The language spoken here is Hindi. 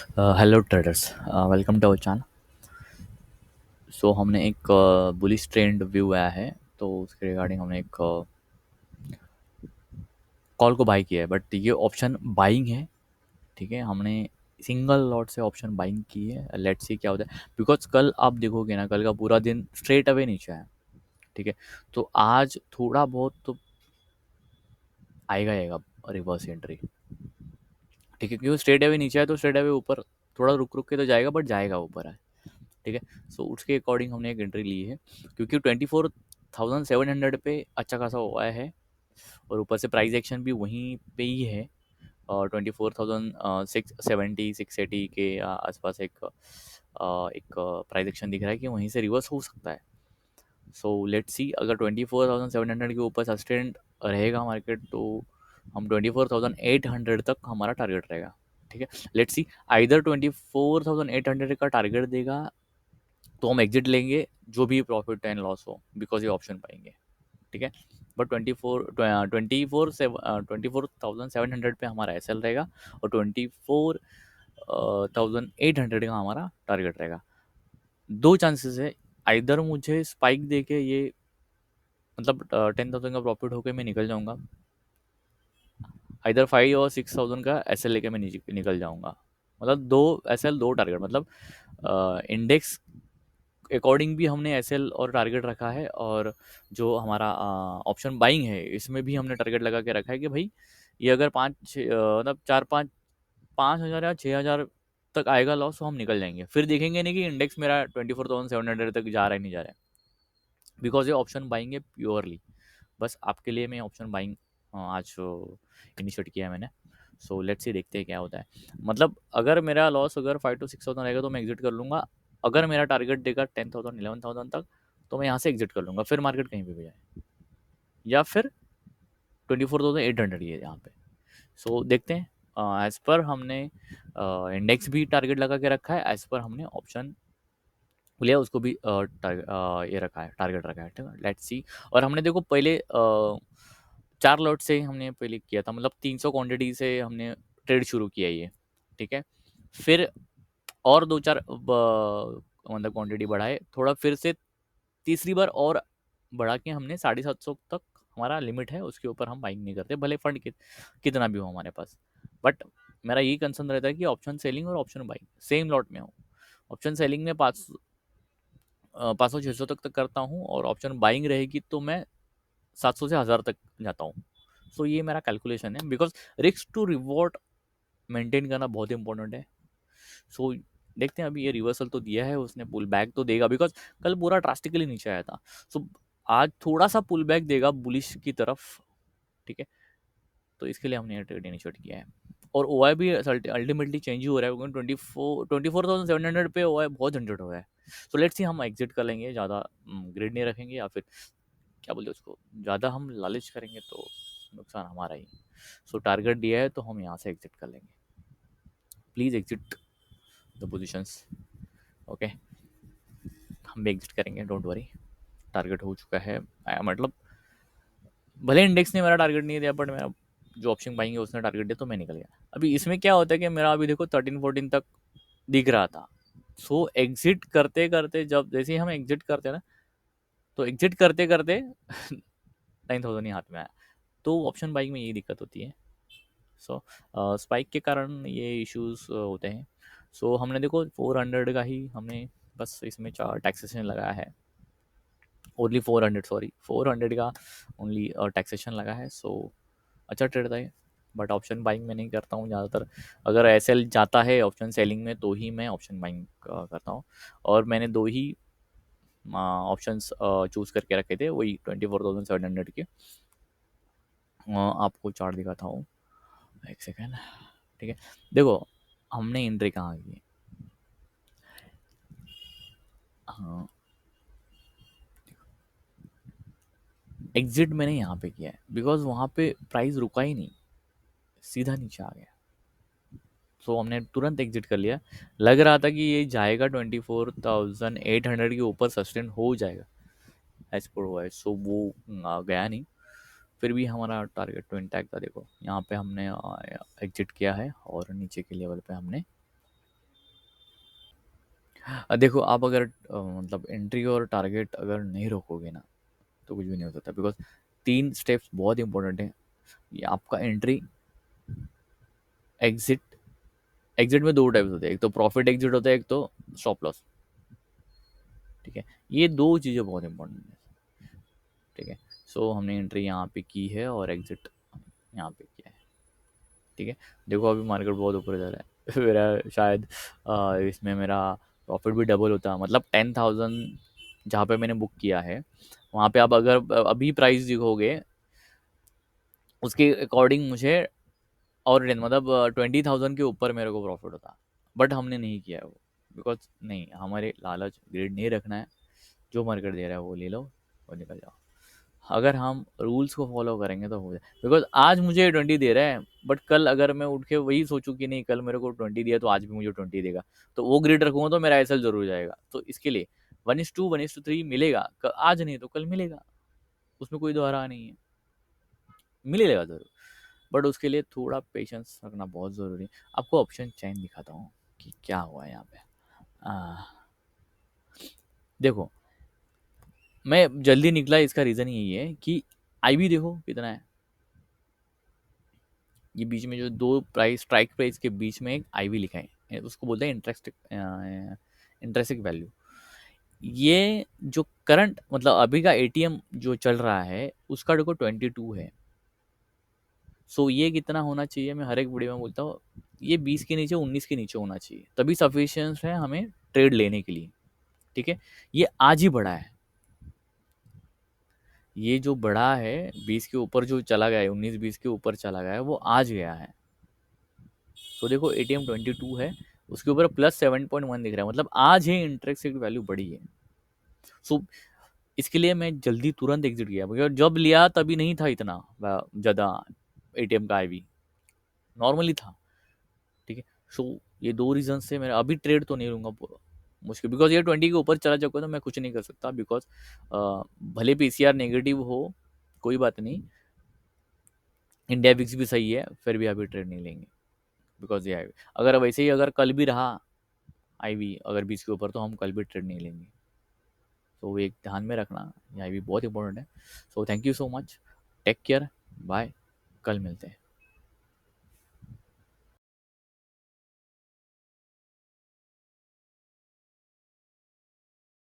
Hello traders, welcome to our channel. So हमने एक बुलिश ट्रेंड व्यू आया है, तो उसके रिगार्डिंग हमने एक कॉल को बाई किया है, बट ये ऑप्शन बाइंग है। ठीक है, हमने सिंगल लॉट से ऑप्शन बाइंग की है। लेट्स सी क्या होता है, बिकॉज कल आप देखोगे ना, कल का पूरा दिन स्ट्रेट अवे नीचे है। ठीक है, तो आज थोड़ा बहुत तो आएगा आएगा रिवर्स एंट्री। ठीक है, क्योंकि स्ट्रेट अवे नीचे है तो स्ट्रेट अवे ऊपर थोड़ा रुक रुक के तो जाएगा, बट जाएगा ऊपर है। ठीक है, सो उसके अकॉर्डिंग हमने एक एंट्री ली है, क्योंकि 24,700 पे अच्छा खासा हुआ है, और ऊपर से प्राइस एक्शन भी वहीं पे ही है। और 24,670 680 के आसपास एक प्राइस एक्शन दिख रहा है कि वहीं से रिवर्स हो सकता है। सो लेट्स सी, अगर 24,700 के ऊपर सस्टेन रहेगा मार्केट, तो हम 24,800 तक हमारा टारगेट रहेगा। ठीक है, लेट्स सी, आइदर 24,800 का टारगेट देगा तो हम एग्जिट लेंगे, जो भी प्रॉफिट एंड लॉस हो, बिकॉज ये ऑप्शन पाएंगे। ठीक है, बट 24,700 पे हमारा एस एल रहेगा, और 24,800 का हमारा टारगेट रहेगा। दो चांसेस है, आइदर मुझे स्पाइक दे के ये, मतलब 10,000 का प्रॉफिट होके मैं निकल जाऊंगा, आइदर 5 और 6,000 का एस एल लेके मैं निकल जाऊंगा। मतलब दो एस एल, दो टारगेट, मतलब इंडेक्स अकॉर्डिंग भी हमने एसएल और टारगेट रखा है, और जो हमारा ऑप्शन बाइंग है इसमें भी हमने टारगेट लगा के रखा है कि भाई ये अगर मतलब 4 5 5 हज़ार या 6,000 तक आएगा लॉस, तो हम निकल जाएंगे। फिर देखेंगे नहीं कि इंडेक्स मेरा 24,700 तक जा रहा है नहीं जा रहा है, बिकॉज ये ऑप्शन बाइंग है प्योरली। बस आपके लिए मैं ऑप्शन बाइंग आज इनिशिएट किया है मैंने। सो लेट्स से देखते हैं क्या होता है। मतलब अगर मेरा लॉस अगर 5 to 6,000 रहेगा तो मैं एग्जिट कर लूँगा। अगर मेरा टारगेट देगा 10,000 11,000 तक, तो मैं यहाँ से एग्जिट कर लूँगा, फिर मार्केट कहीं भी जाए, या फिर 24,800 ही है यहाँ पे। सो देखते हैं, एज पर हमने इंडेक्स भी टारगेट लगा के रखा है, एज पर हमने ऑप्शन लिया उसको भी ये रखा है, टारगेट रखा है। ठीक है, लेट्स सी। और हमने देखो पहले 4 लॉट से हमने पहले किया था, मतलब 300 क्वांटिटी से हमने ट्रेड शुरू किया ये। ठीक है, फिर और दो चार मतलब क्वांटिटी बढ़ाए थोड़ा, फिर से तीसरी बार और बढ़ा के हमने 750 तक हमारा लिमिट है, उसके ऊपर हम बाइंग नहीं करते, भले फंड कितना भी हो हमारे पास। बट मेरा यही कंसर्न रहता है कि ऑप्शन सेलिंग और ऑप्शन बाइंग सेम लॉट में हो। ऑप्शन सेलिंग में 500 600 तक करता हूँ, और ऑप्शन बाइंग रहेगी तो मैं 700 से 1000 तक जाता हूँ। सो ये मेरा कैलकुलेशन है, because risk to reward maintain करना बहुत इंपॉर्टेंट है। सो देखते हैं, अभी ये रिवर्सल तो दिया है उसने, पुल बैक तो देगा, बिकॉज कल पूरा ड्रास्टिकली नीचे आया था। सो आज थोड़ा सा पुल बैक देगा बुलिश की तरफ। ठीक है, तो इसके लिए हमने ट्रेड इनिशिएट किया है। और ओ आई भी अल्टीमेटली चेंज ही हो रहा है, क्योंकि 24,700 पे ओ आई बहुत जनरेट हो रहा है। सो लेट्स सी, हम एग्जिट कर लेंगे, ज़्यादा ग्रिड नहीं रखेंगे, या फिर क्या बोलते हैं उसको, ज़्यादा हम लालच करेंगे तो नुकसान हमारा ही। सो टारगेट दिया है तो हम यहाँ से एग्जिट कर लेंगे। Please exit the positions. Okay, हम भी एग्जिट करेंगे, डोंट वरी। टारगेट हो चुका है, मतलब भले इंडेक्स ने मेरा टारगेट नहीं दिया, बट मेरा जो ऑप्शन बाइंग है उसने टारगेट दिया, तो मैं निकल गया। अभी इसमें क्या होता है कि मेरा अभी देखो 13 14 तक दिख रहा था। सो एग्जिट करते करते, जब जैसे ही हम एग्जिट करते हैं ना, तो एग्जिट करते करते 9,000 ही हाथ में आया। तो ऑप्शन बाइंग में यही दिक्कत होती है। सो स्पाइक के कारण ये इश्यूज होते हैं। सो हमने देखो 400 का ही हमने बस इसमें चार टैक्सेशन लगाया है, ओनली 400, सॉरी 400 का ओनली टैक्सेशन लगा है। सो अच्छा ट्रेड था ये, बट ऑप्शन बाइंग में नहीं करता हूँ ज़्यादातर। अगर एस एल जाता है ऑप्शन सेलिंग में, तो ही मैं ऑप्शन बाइंग करता हूँ। और मैंने दो ही ऑप्शंस चूज़ करके रखे थे, वही 24,700 के। आपको चार्ट दिखाता हूँ, एक सेकेंड। ठीक है, देखो हमने एंट्री कहाँ की। हाँ, एग्जिट मैंने यहाँ पे किया है, बिकॉज वहाँ पे प्राइस रुका ही नहीं, सीधा नीचे आ गया। सो हमने तुरंत एग्जिट कर लिया। लग रहा था कि ये जाएगा 24,800 के ऊपर, सस्टेन हो जाएगा एज पर हुआ है। सो वो गया नहीं। फिर भी हमारा टारगेट तो इंटैक्ट था। देखो यहाँ पे हमने एग्जिट किया है, और नीचे के लेवल पे हमने देखो आप अगर मतलब एंट्री और टारगेट अगर नहीं रोकोगे ना, तो कुछ भी नहीं हो सकता, बिकॉज 3 स्टेप्स बहुत इंपॉर्टेंट हैं। ये आपका एंट्री, एग्ज़िट, एग्ज़िट में 2 टाइप्स होते हैं, एक तो प्रॉफिट एग्ज़िट होता है, एक तो स्टॉप लॉस, ठीक है? ये 2 चीज़ें बहुत इंपॉर्टेंट हैं, ठीक है? सो हमने एंट्री यहाँ पे की है और एग्ज़िट यहाँ पे किया है, ठीक है? देखो अभी मार्केट बहुत ऊपर जा रहा है। मेरा शायद इसमें मेरा प्रॉफिट भी डबल होता, मतलब 10,000 जहाँ पे मैंने बुक किया है, वहाँ पे आप अगर अभी प्राइस देखोगे, उसके अकॉर्डिंग मुझे और मतलब 20,000 के ऊपर मेरे को प्रॉफिट होता, बट हमने नहीं किया है वो, बिकॉज नहीं, हमारे लालच ग्रेड नहीं रखना है। जो मार्केट दे रहा है वो ले लो और निकल जाओ। अगर हम रूल्स को फॉलो करेंगे तो हो जाए, बिकॉज आज मुझे 20 दे रहा है, बट कल अगर मैं उठ के वही सोचूं कि नहीं, कल मेरे को 20 दिया तो आज भी मुझे 20 देगा, तो वो ग्रेड रखूंगा तो मेरा एसएल जरूर जाएगा। तो इसके लिए 1:2 1:3 मिलेगा, आज नहीं तो कल मिलेगा, उसमें कोई दोहरा नहीं है, मिलेगा जरूर। बट उसके लिए थोड़ा पेशेंस रखना बहुत ज़रूरी है। आपको ऑप्शन चेन दिखाता हूँ कि क्या हुआ है यहाँ पे। आ, देखो, मैं जल्दी निकला, इसका रीज़न यही है कि आईवी देखो कितना है। ये बीच में जो दो प्राइस, स्ट्राइक प्राइस के बीच में एक आईवी लिखा है, उसको बोलते हैं इंटरेस्टिक वैल्यू। ये जो करंट मतलब अभी का एटीएम जो चल रहा है, उसका देखो 22 है। सो ये कितना होना चाहिए, मैं हर एक वीडियो में बोलता हूँ, ये 20 के नीचे, 19 के नीचे होना चाहिए, तभी सफिशियंट है हमें ट्रेड लेने के लिए, ठीक है? ये आज ही बढ़ा है, ये जो बढ़ा है 20 के ऊपर जो चला गया है, 19-20 के ऊपर चला गया है, वो आज गया है। तो देखो एटीएम 22 है, उसके ऊपर +7.1 दिख रहा है, मतलब आज ही इंटरेस्ट वैल्यू बढ़ी है। सो इसके लिए मैं जल्दी तुरंत एग्जिट किया, क्योंकि जब लिया तभी नहीं था इतना ज़्यादा एटीएम का आईवी, नॉर्मली था, ठीक है? सो ये 2 रीज़न से मैं अभी ट्रेड तो नहीं लूँगा पूरा, मुश्किल, बिकॉज़ ये 20 के ऊपर चला जाएगा तो मैं कुछ नहीं कर सकता, बिकॉज़ भले पीसीआर नेगेटिव हो, कोई बात नहीं, इंडिया विक्स भी सही है, फिर भी अभी ट्रेड नहीं लेंगे, बिकॉज़ ये आईवी अगर वैसे ही अगर कल भी रहा आईवी अगर 20 के ऊपर, तो हम कल भी ट्रेड नहीं लेंगे। तो वो एक ध्यान में रखना, ये आईवी बहुत इंपॉर्टेंट है। So thank you so much, take care, bye, कल मिलते हैं।